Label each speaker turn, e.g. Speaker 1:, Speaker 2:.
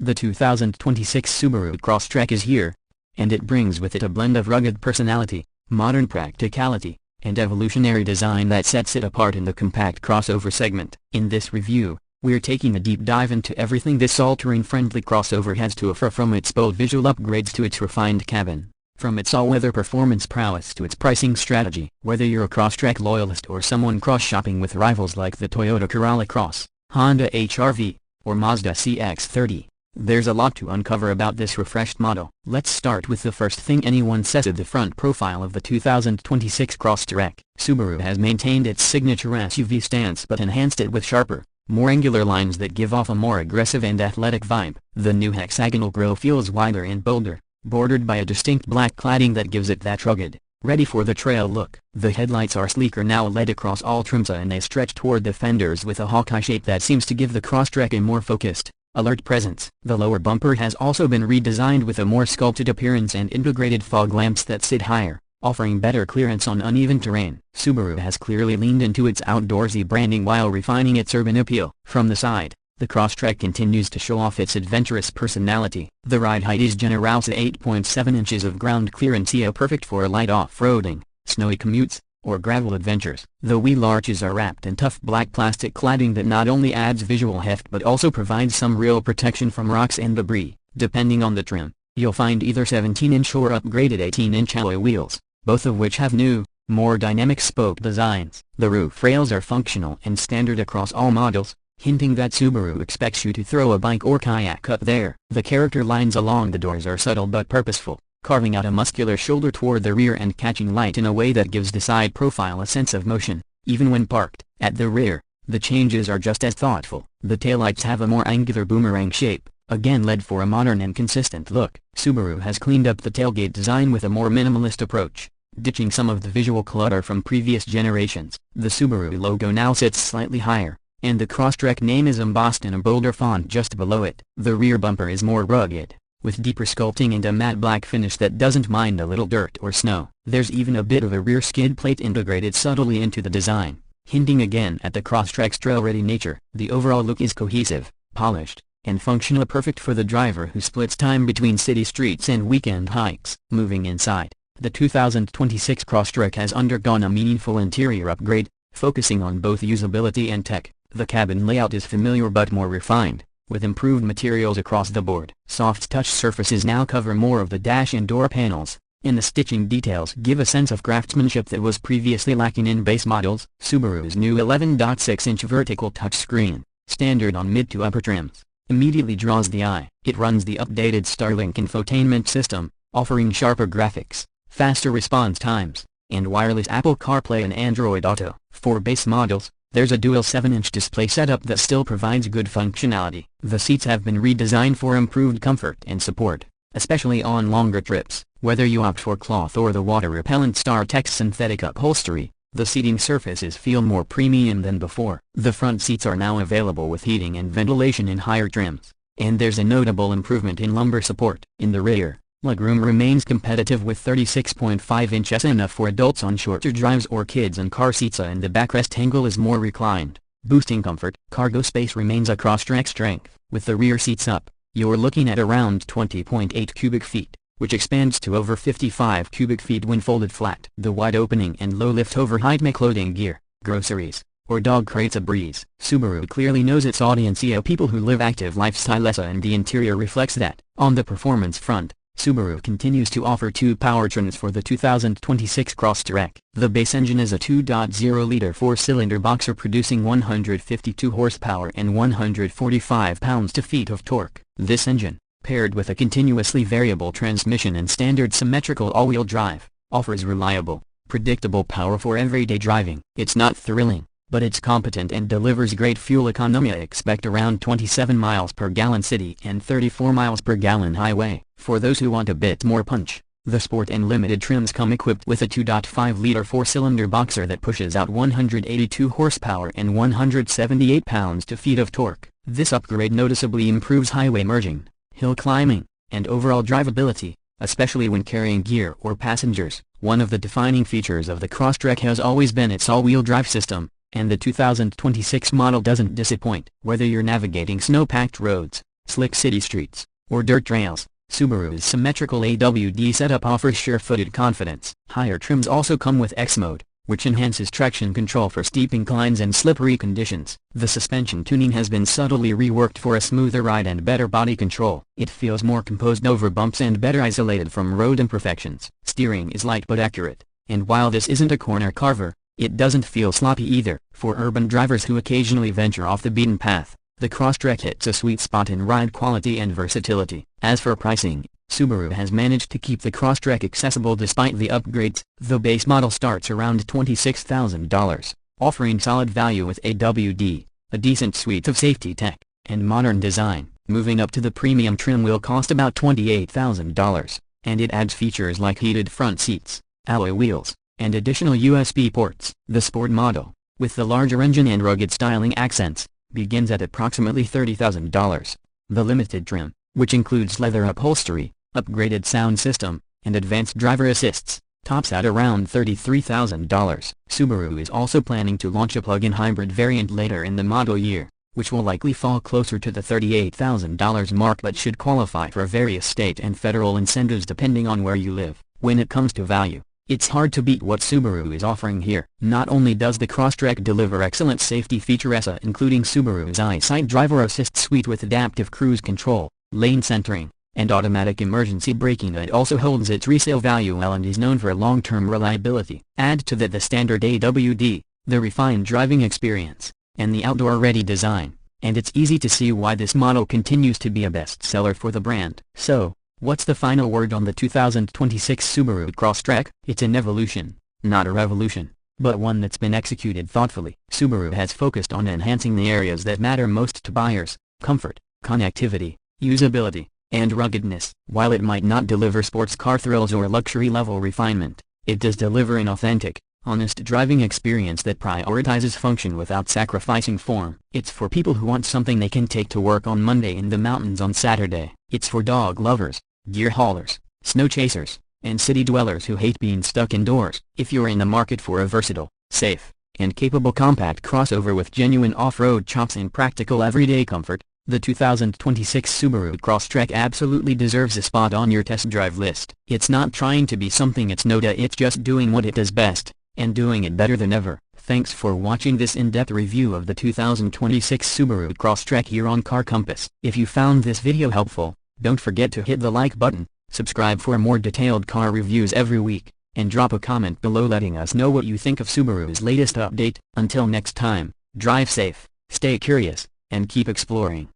Speaker 1: The 2026 Subaru Crosstrek is here, and it brings with it a blend of rugged personality, modern practicality, and evolutionary design that sets it apart in the compact crossover segment. In this review, we're taking a deep dive into everything this all-terrain friendly crossover has to offer, from its bold visual upgrades to its refined cabin, from its all-weather performance prowess to its pricing strategy. Whether you're a Crosstrek loyalist or someone cross-shopping with rivals like the Toyota Corolla Cross, Honda HR-V, or Mazda CX-30, there's a lot to uncover about this refreshed model. Let's start with the first thing anyone says: the front profile of the 2026 Crosstrek. Subaru has maintained its signature SUV stance but enhanced it with sharper, more angular lines that give off a more aggressive and athletic vibe. The new hexagonal grille feels wider and bolder, bordered by a distinct black cladding that gives it that rugged, ready for the trail look. The headlights are sleeker now, led across all trims, and they stretch toward the fenders with a Hawkeye shape that seems to give the Crosstrek a more focused, alert presence. The lower bumper has also been redesigned with a more sculpted appearance and integrated fog lamps that sit higher, offering better clearance on uneven terrain. Subaru has clearly leaned into its outdoorsy branding while refining its urban appeal. From the side, the Crosstrek continues to show off its adventurous personality. The ride height is generous at 8.7 inches of ground clearance, perfect for light off-roading, snowy commutes, or gravel adventures. The wheel arches are wrapped in tough black plastic cladding that not only adds visual heft but also provides some real protection from rocks and debris. Depending on the trim, you'll find either 17-inch or upgraded 18-inch alloy wheels, both of which have new, more dynamic spoke designs. The roof rails are functional and standard across all models, hinting that Subaru expects you to throw a bike or kayak up there. The character lines along the doors are subtle but purposeful, carving out a muscular shoulder toward the rear and catching light in a way that gives the side profile a sense of motion, even when parked. At the rear, the changes are just as thoughtful. The taillights have a more angular boomerang shape, again led for a modern and consistent look. Subaru has cleaned up the tailgate design with a more minimalist approach, ditching some of the visual clutter from previous generations. The Subaru logo now sits slightly higher, and the Crosstrek name is embossed in a bolder font just below it. The rear bumper is more rugged, with deeper sculpting and a matte black finish that doesn't mind a little dirt or snow. There's even a bit of a rear skid plate integrated subtly into the design, hinting again at the Crosstrek's trail-ready nature. The overall look is cohesive, polished, and functional, perfect for the driver who splits time between city streets and weekend hikes. Moving inside, the 2026 Crosstrek has undergone a meaningful interior upgrade, focusing on both usability and tech. The cabin layout is familiar but more refined, with improved materials across the board. Soft touch surfaces now cover more of the dash and door panels, and the stitching details give a sense of craftsmanship that was previously lacking in base models. Subaru's new 11.6-inch vertical touchscreen, standard on mid to upper trims, immediately draws the eye. It runs the updated Starlink infotainment system, offering sharper graphics, faster response times, and wireless Apple CarPlay and Android Auto. For base models, there's a dual 7-inch display setup that still provides good functionality. The seats have been redesigned for improved comfort and support, especially on longer trips. Whether you opt for cloth or the water-repellent StarTech synthetic upholstery, the seating surfaces feel more premium than before. The front seats are now available with heating and ventilation in higher trims, and there's a notable improvement in lumbar support. In the rear, legroom remains competitive with 36.5 inches, enough for adults on shorter drives or kids in car seats, and the backrest angle is more reclined, boosting comfort. Cargo space remains a Crosstrek strength. With the rear seats up, you're looking at around 20.8 cubic feet, which expands to over 55 cubic feet when folded flat. The wide opening and low lift-over height make loading gear, groceries, or dog crates a breeze. Subaru clearly knows its audience, people who live active lifestyles, and the interior reflects that. On the performance front, Subaru continues to offer two powertrains for the 2026 Crosstrek. The base engine is a 2.0-liter four-cylinder boxer producing 152 horsepower and 145 pounds-feet of torque. This engine, paired with a continuously variable transmission and standard symmetrical all-wheel drive, offers reliable, predictable power for everyday driving. It's not thrilling, but it's competent and delivers great fuel economy. Expect around 27 miles per gallon city and 34 miles per gallon highway. For those who want a bit more punch, the Sport and Limited trims come equipped with a 2.5-liter four-cylinder boxer that pushes out 182 horsepower and 178 pounds-feet of torque. This upgrade noticeably improves highway merging, hill climbing, and overall drivability, especially when carrying gear or passengers. One of the defining features of the Crosstrek has always been its all-wheel drive system, and the 2026 model doesn't disappoint. Whether you're navigating snow-packed roads, slick city streets, or dirt trails, Subaru's symmetrical AWD setup offers sure-footed confidence. Higher trims also come with X-Mode, which enhances traction control for steep inclines and slippery conditions. The suspension tuning has been subtly reworked for a smoother ride and better body control. It feels more composed over bumps and better isolated from road imperfections. Steering is light but accurate, and while this isn't a corner carver, it doesn't feel sloppy either. For urban drivers who occasionally venture off the beaten path, the Crosstrek hits a sweet spot in ride quality and versatility. As for pricing, Subaru has managed to keep the Crosstrek accessible despite the upgrades. The base model starts around $26,000, offering solid value with AWD, a decent suite of safety tech, and modern design. Moving up to the premium trim will cost about $28,000, and it adds features like heated front seats, alloy wheels, and additional USB ports. The Sport model, with the larger engine and rugged styling accents, begins at approximately $30,000. The limited trim, which includes leather upholstery, upgraded sound system, and advanced driver assists, tops at around $33,000. Subaru is also planning to launch a plug-in hybrid variant later in the model year, which will likely fall closer to the $38,000 mark but should qualify for various state and federal incentives depending on where you live. When it comes to value, it's hard to beat what Subaru is offering here. Not only does the Crosstrek deliver excellent safety features including Subaru's EyeSight driver assist suite with adaptive cruise control, lane centering, and automatic emergency braking, it also holds its resale value well and is known for long-term reliability. Add to that the standard AWD, the refined driving experience, and the outdoor-ready design, and it's easy to see why this model continues to be a bestseller for the brand. So, what's the final word on the 2026 Subaru Crosstrek? It's an evolution, not a revolution, but one that's been executed thoughtfully. Subaru has focused on enhancing the areas that matter most to buyers: comfort, connectivity, usability, and ruggedness. While it might not deliver sports car thrills or luxury-level refinement, it does deliver an authentic, honest driving experience that prioritizes function without sacrificing form. It's for people who want something they can take to work on Monday and the mountains on Saturday. It's for dog lovers, gear haulers, snow chasers, and city dwellers who hate being stuck indoors. If you're in the market for a versatile, safe, and capable compact crossover with genuine off-road chops and practical everyday comfort, the 2026 Subaru Crosstrek absolutely deserves a spot on your test drive list. It's not trying to be something it's not, it's just doing what it does best, and doing it better than ever. Thanks for watching this in-depth review of the 2026 Subaru Crosstrek here on Car Compass. If you found this video helpful, don't forget to hit the like button, subscribe for more detailed car reviews every week, and drop a comment below letting us know what you think of Subaru's latest update. Until next time, drive safe, stay curious, and keep exploring.